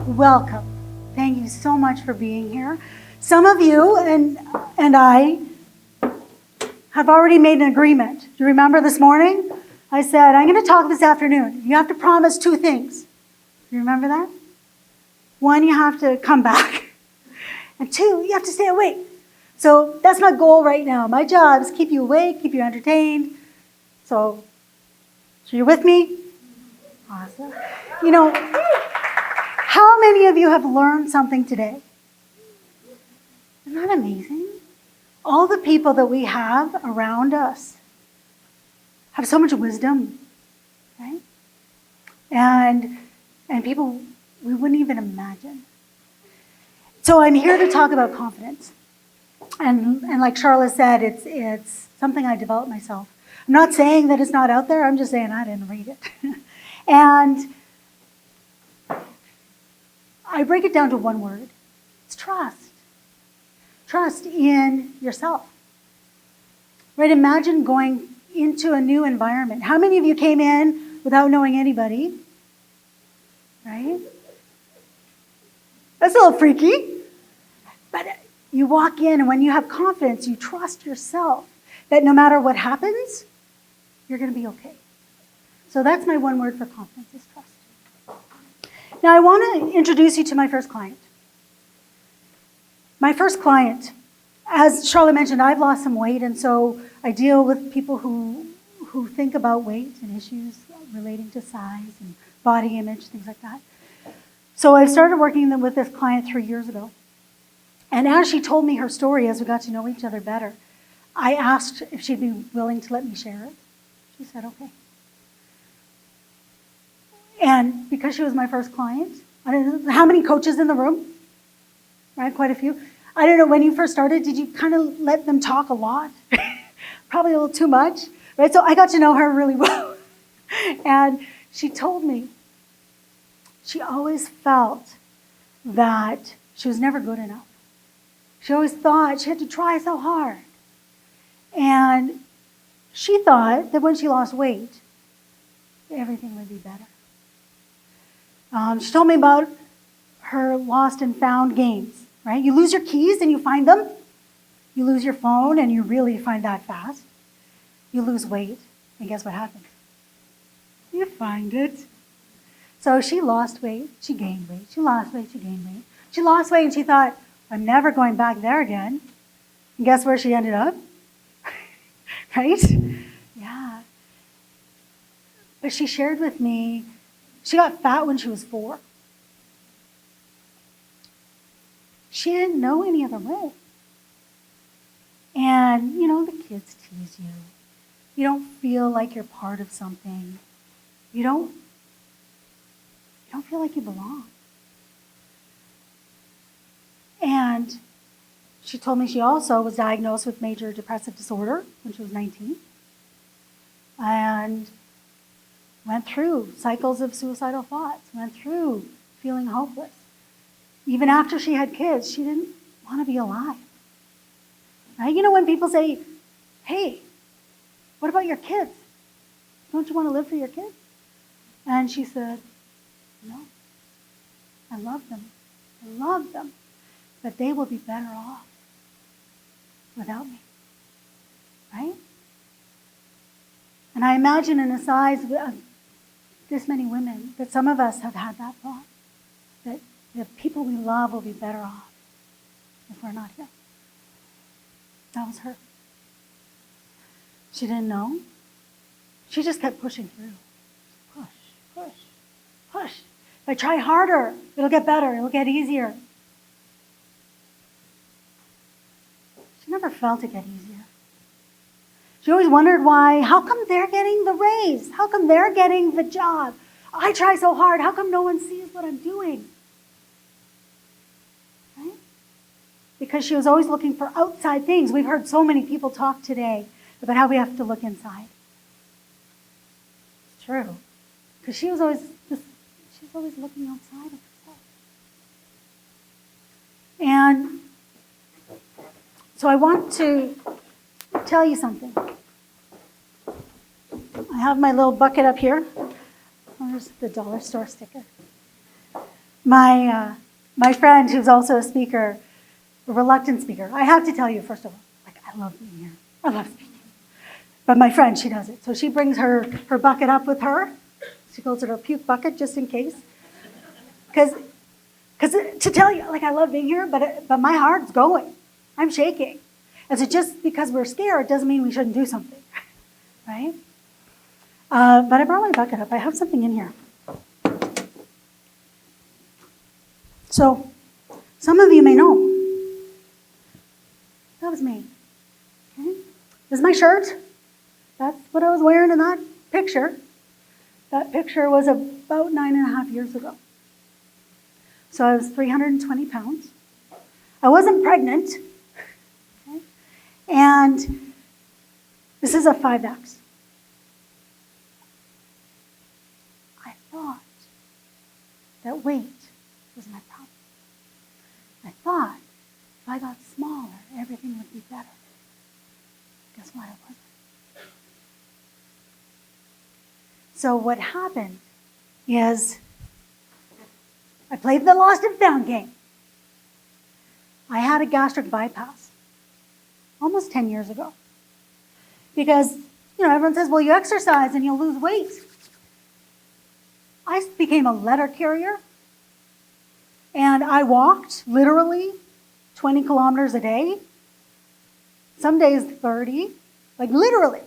welcome. Thank you so much for being here. Some of you and I have already made an agreement. Do you remember this morning? I said, I'm going to talk this afternoon. You have to promise 2 things. Do you remember that? 1, you have to come back. And 2, you have to stay awake. So that's my goal right now. My job is keep you awake, keep you entertained. So you're with me? Awesome. You know, how many of you have learned something today? Isn't that amazing? All the people that we have around us have so much wisdom, right? And people we wouldn't even imagine. So I'm here to talk about confidence. And like Charlotte said, it's something I developed myself. I'm not saying that it's not out there, I'm just saying I didn't read it. And I break it down to 1 word. It's trust. Trust in yourself. Right? Imagine going into a new environment. How many of you came in without knowing anybody? Right? That's a little freaky. But you walk in, and when you have confidence, you trust yourself that no matter what happens, you're going to be okay. So that's my 1 word for confidence, is trust. Now I want to introduce you to my first client. My first client, as Charlotte mentioned, I've lost some weight, and so I deal with people who think about weight and issues relating to size and body image, things like that. So I started working with this client 3 years ago. And as she told me her story, as we got to know each other better, I asked if she'd be willing to let me share it. She said, okay. And because she was my first client, I don't know how many coaches in the room, right? Quite a few. I don't know, when you first started, did you kind of let them talk a lot? Probably a little too much, right? So I got to know her really well. And she told me she always felt that she was never good enough. She always thought she had to try so hard. And she thought that when she lost weight, everything would be better. She told me about her lost and found games, right? You lose your keys and you find them. You lose your phone and you really find that fast. You lose weight, and guess what happens? You find it. So she lost weight, she gained weight. She lost weight, she gained weight. She lost weight and she thought, I'm never going back there again. And guess where she ended up? Right? Yeah. But she shared with me, she got fat when she was 4. She didn't know any other way. And, you know, the kids tease you. You don't feel like you're part of something. You don't feel like you belong. And she told me she also was diagnosed with major depressive disorder when she was 19. And went through cycles of suicidal thoughts, went through feeling hopeless. Even after she had kids, she didn't want to be alive. Right? You know when people say, hey, what about your kids? Don't you want to live for your kids? And she said, no, I love them. I love them. But they will be better off without me. Right? And I imagine in the size of this many women that some of us have had that thought, that the people we love will be better off if we're not here. That was her. She didn't know. She just kept pushing through. Push, push, push. If I try harder, it'll get better, it'll get easier. She never felt it get easier. She always wondered why, how come they're getting the raise? How come they're getting the job? I try so hard, how come no one sees what I'm doing? Right? Because she was always looking for outside things. We've heard so many people talk today about how we have to look inside. It's true. Because she was always looking outside of herself. And so I want to tell you something. I have my little bucket up here. There's the dollar store sticker. my friend, who's also a speaker, a reluctant speaker, I have to tell you, first of all, like, I love being here. I love speaking. But my friend, she does it. So she brings her bucket up with her. She calls it her puke bucket, just in case. Because to tell you, like, I love being here, but my heart's going. I'm shaking. And so just because we're scared doesn't mean we shouldn't do something, right? But I brought my bucket up. I have something in here. So some of you may know. That was me. Okay? This is my shirt. That's what I was wearing in that picture. That picture was about 9.5 years ago. So I was 320 pounds. I wasn't pregnant. Okay? And this is a 5X. I thought that weight was my problem. I thought if I got smaller, everything would be better. Guess what? It wasn't. So what happened is I played the lost and found game. I had a gastric bypass almost 10 years ago. Because, everyone says, well, you exercise and you'll lose weight. I became a letter carrier. And I walked literally 20 kilometers a day. Some days 30. Like literally.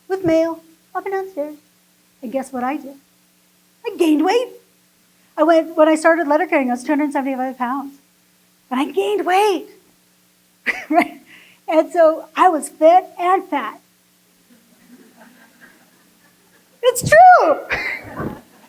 With mail, up and downstairs. And guess what I did? I gained weight. When I started letter carrying, I was 275 pounds. And I gained weight. Right? And so I was fit and fat. It's true.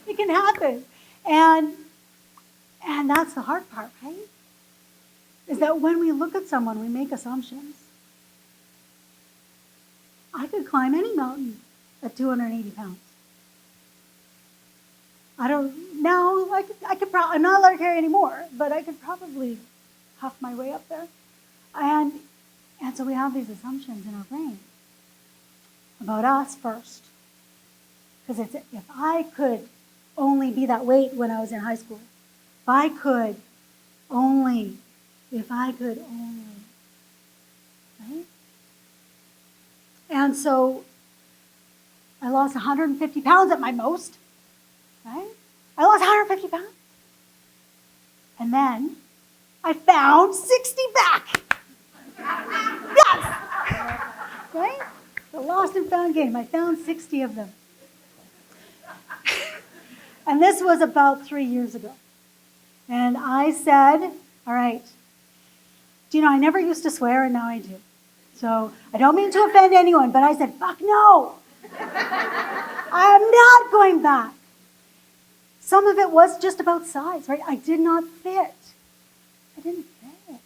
It can happen. And that's the hard part, right? Is that when we look at someone, we make assumptions. I could climb any mountain at 280 pounds. I'm not allowed to carry anymore, but I could probably huff my way up there. And so we have these assumptions in our brain about us first. Because if I could only be that weight when I was in high school, if I could only, right? And so I lost 150 pounds at my most, right? I lost 150 pounds. And then I found 60 back. Yes! Right? The lost and found game. I found 60 of them. And this was about 3 years ago. And I said, all right, I never used to swear and now I do. So I don't mean to offend anyone, but I said, fuck no. I am not going back. Some of it was just about size, right? I did not fit. I didn't fit.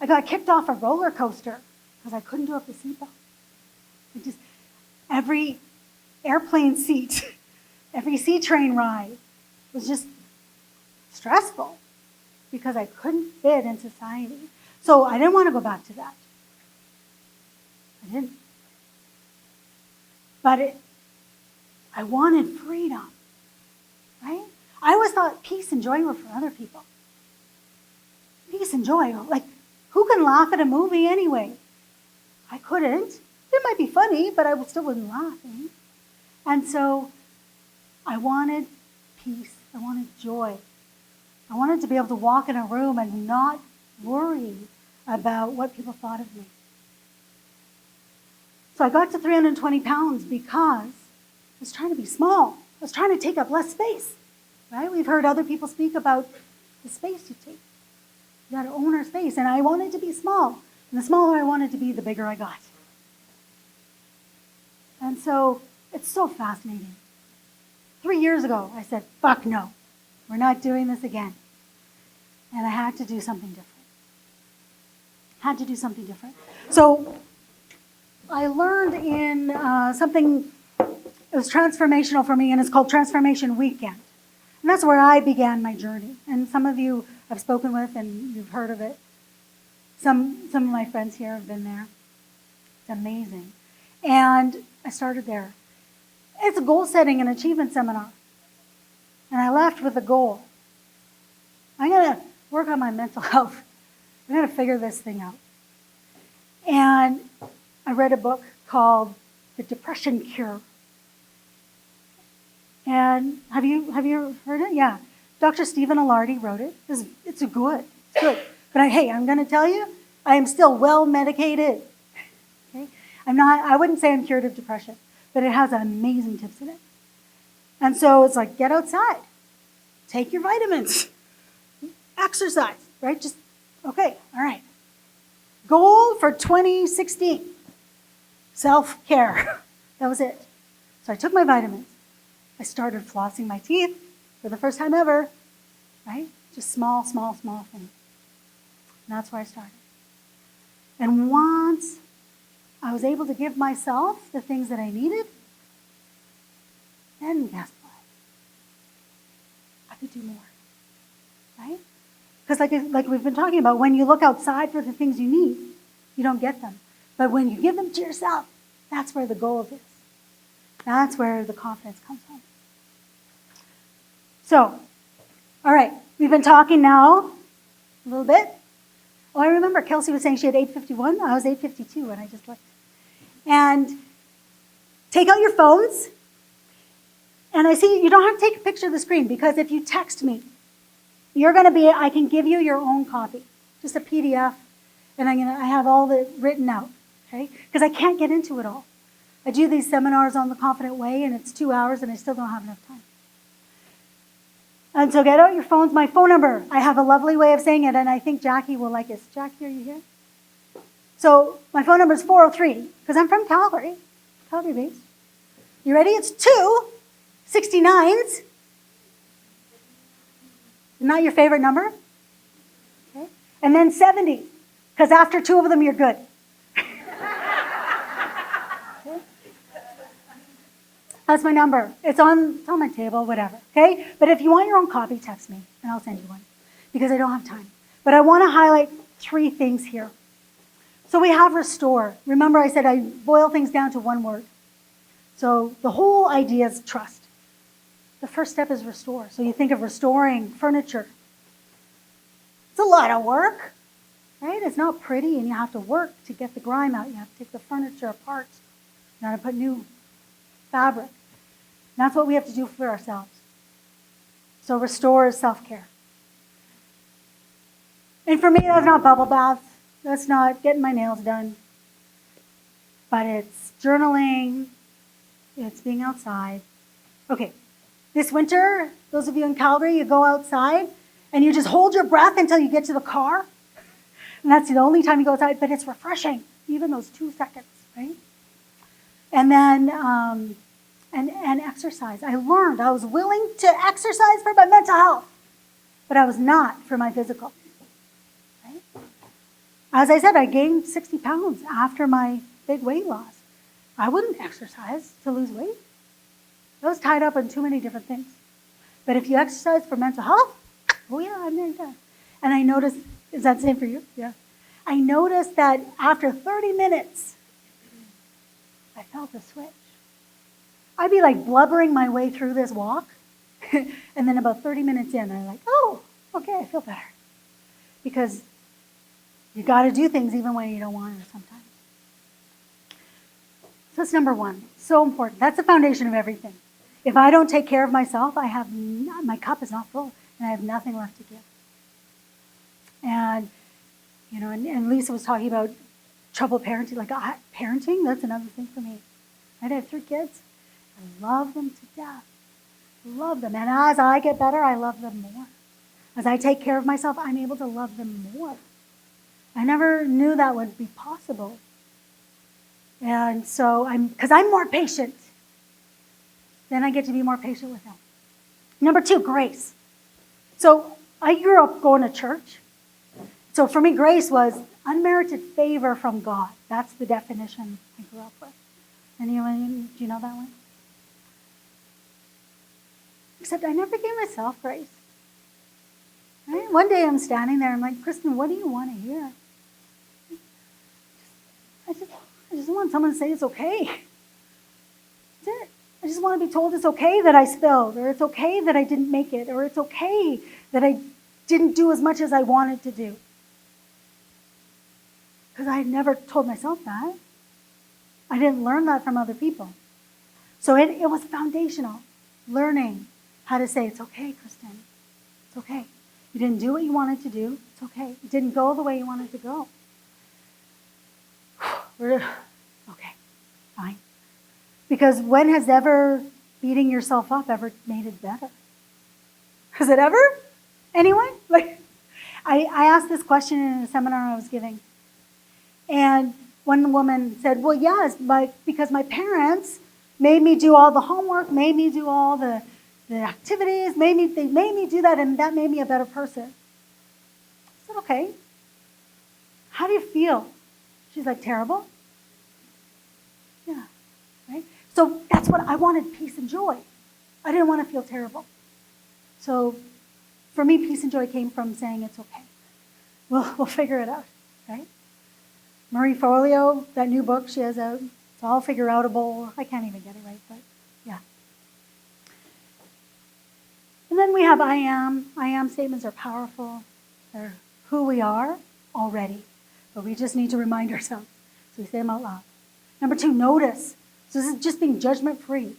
I got kicked off a roller coaster because I couldn't do up the seatbelt. Every airplane seat, every sea train ride was just stressful because I couldn't fit in society. So I didn't want to go back to that. I didn't. But I wanted freedom, right? I always thought peace and joy were for other people. Peace and joy, like, who can laugh at a movie anyway? I couldn't. It might be funny, but I still wasn't laughing. And so I wanted peace. I wanted joy. I wanted to be able to walk in a room and not worry about what people thought of me. So I got to 320 pounds because I was trying to be small. I was trying to take up less space, right? We've heard other people speak about the space you take. You got to own our space. And I wanted to be small. And the smaller I wanted to be, the bigger I got. And so it's so fascinating. 3 years ago, I said, fuck no. We're not doing this again. And I had to do something different. So I learned in something, it was transformational for me, and it's called Transformation Weekend. And that's where I began my journey. And some of you I've spoken with and you've heard of it. Some of my friends here have been there. It's amazing. And I started there. It's a goal setting and achievement seminar. And I left with a goal. I'm going to work on my mental health. I'm going to figure this thing out. And I read a book called The Depression Cure. And have you heard it? Yeah. Dr. Stephen Alardi wrote it. It's good. It's good. But I'm going to tell you, I am still well medicated. Okay? I wouldn't say I'm cured of depression, but it has amazing tips in it. And so it's like, get outside. Take your vitamins. Exercise, right? Okay, all right. Goal for 2016. Self-care. That was it. So I took my vitamins. I started flossing my teeth for the first time ever, right? Just small things. And that's where I started. And once I was able to give myself the things that I needed, then guess what? I could do more, right? Because like we've been talking about, when you look outside for the things you need, you don't get them. But when you give them to yourself, that's where the gold is. That's where the confidence comes from. So, all right, we've been talking now a little bit. Oh, I remember Kelsey was saying she had 8:51. I was 8:52 when I just looked. And take out your phones. And I see you don't have to take a picture of the screen, because if you text me, I can give you your own copy, just a PDF, and I have all the written out, okay? Because I can't get into it all. I do these seminars on the Confident Way, and it's 2 hours, and I still don't have enough time. And so get out your phones. My phone number, I have a lovely way of saying it, and I think Jackie will like it. Jackie, are you here? So my phone number is 403, because I'm from Calgary based. You ready? It's 2 69s. Isn't that your favorite number? Okay. And then 70, because after 2 of them, you're good. Okay. That's my number. It's on my table, whatever. Okay? But if you want your own copy, text me, and I'll send you one, because I don't have time. But I want to highlight 3 things here. So we have restore. Remember I said I boil things down to one word. So the whole idea is trust. The first step is restore. So you think of restoring furniture. It's a lot of work, right? It's not pretty, and you have to work to get the grime out. You have to take the furniture apart. You have to put new fabric. And that's what we have to do for ourselves. So restore is self-care. And for me, that's not bubble baths. That's not getting my nails done. But it's journaling. It's being outside. Okay. This winter, those of you in Calgary, you go outside and you just hold your breath until you get to the car. And that's the only time you go outside, but it's refreshing, even those 2 seconds, right? And then, and exercise. I learned I was willing to exercise for my mental health, but I was not for my physical, right? As I said, I gained 60 pounds after my big weight loss. I wouldn't exercise to lose weight. I was tied up in too many different things. But if you exercise for mental health, oh yeah, I'm there done. And I noticed, is that the same for you? Yeah. I noticed that after 30 minutes, I felt a switch. I'd be like blubbering my way through this walk. And then about 30 minutes in, I'm like, oh, okay, I feel better. Because you got to do things even when you don't want to sometimes. So that's number 1. So important. That's the foundation of everything. If I don't take care of myself, my cup is not full, and I have nothing left to give. And, and Lisa was talking about trouble parenting. Like, parenting, that's another thing for me. I have 3 kids. I love them to death. Love them. And as I get better, I love them more. As I take care of myself, I'm able to love them more. I never knew that would be possible. And so because I'm more patient, then I get to be more patient with them. Number 2, grace. So I grew up going to church. So for me, grace was unmerited favor from God. That's the definition I grew up with. Anyone, do you know that one? Except I never gave myself grace. Right? One day I'm standing there, I'm like, Kristen, what do you want to hear? I just want someone to say it's okay. That's it. I just want to be told it's okay that I spilled, or it's okay that I didn't make it, or it's okay that I didn't do as much as I wanted to do. Because I had never told myself that. I didn't learn that from other people. So it was foundational, learning how to say, it's okay, Kristen. It's okay. You didn't do what you wanted to do. It's okay. It didn't go the way you wanted to go. Okay, fine. Because when has ever beating yourself up ever made it better? Has it ever? Anyone? Like, I asked this question in a seminar I was giving. And one woman said, well, yes, because my parents made me do all the homework, made me do all the activities, they made me do that, and that made me a better person. I said, okay. How do you feel? She's like, terrible. Yeah, right? So that's what I wanted, peace and joy. I didn't want to feel terrible. So for me, peace and joy came from saying it's okay. We'll figure it out, right? Marie Forleo, that new book she has out, it's all figure outable. I can't even get it right, but yeah. And then we have I am. I am statements are powerful. They're who we are already, but we just need to remind ourselves. So we say them out loud. Number 2, notice. So this is just being judgment-free.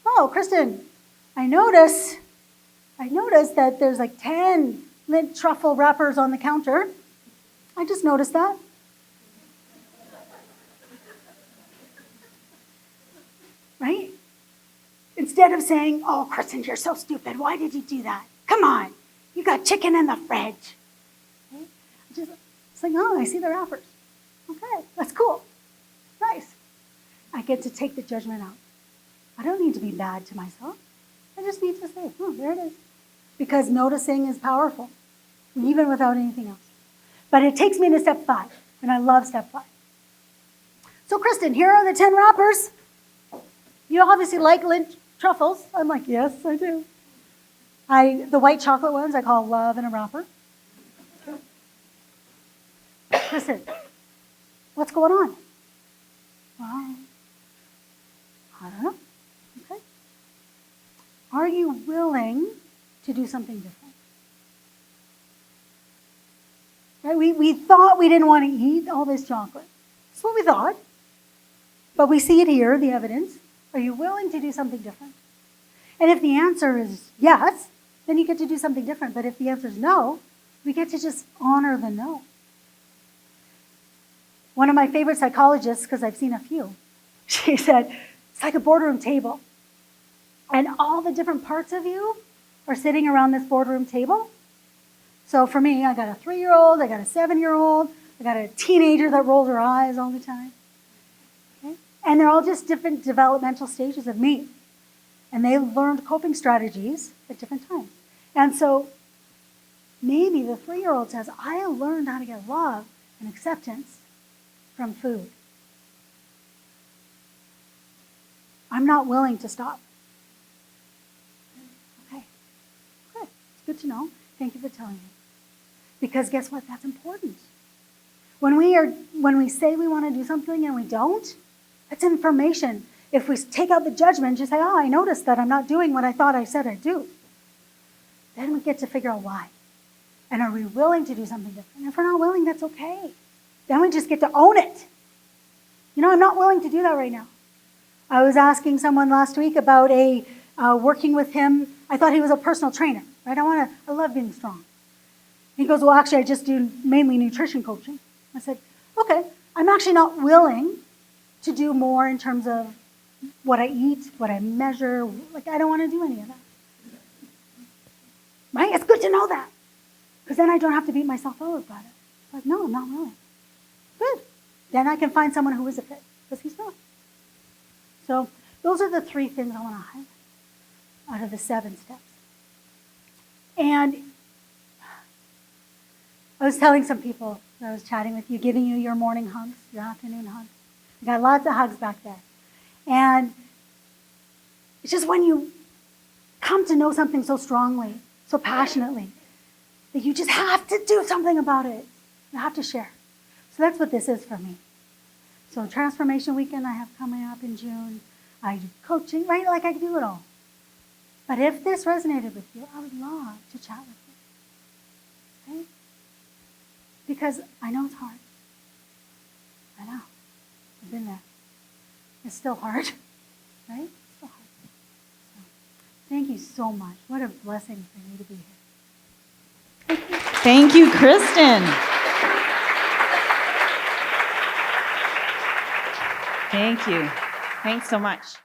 Oh, Kristen, I notice that there's like 10 mint truffle wrappers on the counter. I just noticed that. Right? Instead of saying, oh, Kristen, you're so stupid. Why did you do that? Come on. You got chicken in the fridge. Right? It's like, oh, I see the wrappers. Okay, that's cool. Nice. I get to take the judgment out. I don't need to be bad to myself. I just need to say, oh, there it is. Because noticing is powerful, even without anything else. But it takes me to step 5, and I love step 5. So, Kristen, here are the 10 wrappers. You obviously like lint truffles. I'm like, yes, I do. The white chocolate ones I call love in a wrapper. Kristen, what's going on? Well, I don't know. Okay. Are you willing to do something different? Right? We thought we didn't want to eat all this chocolate. That's what we thought. But we see it here, the evidence. Are you willing to do something different? And if the answer is yes, then you get to do something different. But if the answer is no, we get to just honor the no. One of my favorite psychologists, because I've seen a few, she said, it's like a boardroom table. And all the different parts of you are sitting around this boardroom table. So for me, I got a 3-year-old, I got a 7-year-old, I got a teenager that rolls her eyes all the time. Okay? And they're all just different developmental stages of me. And they learned coping strategies at different times. And so maybe the 3-year-old says, I learned how to get love and acceptance from food. I'm not willing to stop. Okay, good. It's good to know. Thank you for telling me. Because guess what? That's important. When we say we want to do something and we don't, that's information. If we take out the judgment, just say, oh, I noticed that I'm not doing what I thought I said I'd do. Then we get to figure out why. And are we willing to do something different? If we're not willing, that's okay. Then we just get to own it. You know, I'm not willing to do that right now. I was asking someone last week about working with him. I thought he was a personal trainer, right? I love being strong. He goes, well, actually, I just do mainly nutrition coaching. I said, okay, I'm actually not willing to do more in terms of what I eat, what I measure. Like, I don't want to do any of that. Right? It's good to know that. Because then I don't have to beat myself up about it. It's like, no, I'm not willing. Good. Then I can find someone who is a fit, because he's not. So those are the 3 things I want to highlight out of the 7 steps. And I was telling some people that I was chatting with you, giving you your morning hugs, your afternoon hugs. I got lots of hugs back there. And it's just when you come to know something so strongly, so passionately, that you just have to do something about it. You have to share. So that's what this is for me. So Transformation Weekend I have coming up in June. I do coaching, right? Like I do it all. But if this resonated with you, I would love to chat with you. because I know it's hard. I know. I've been there. It's still hard, right? It's still hard. So, thank you so much. What a blessing for me to be here. Thank you, Kristen. Thank you. Thanks so much.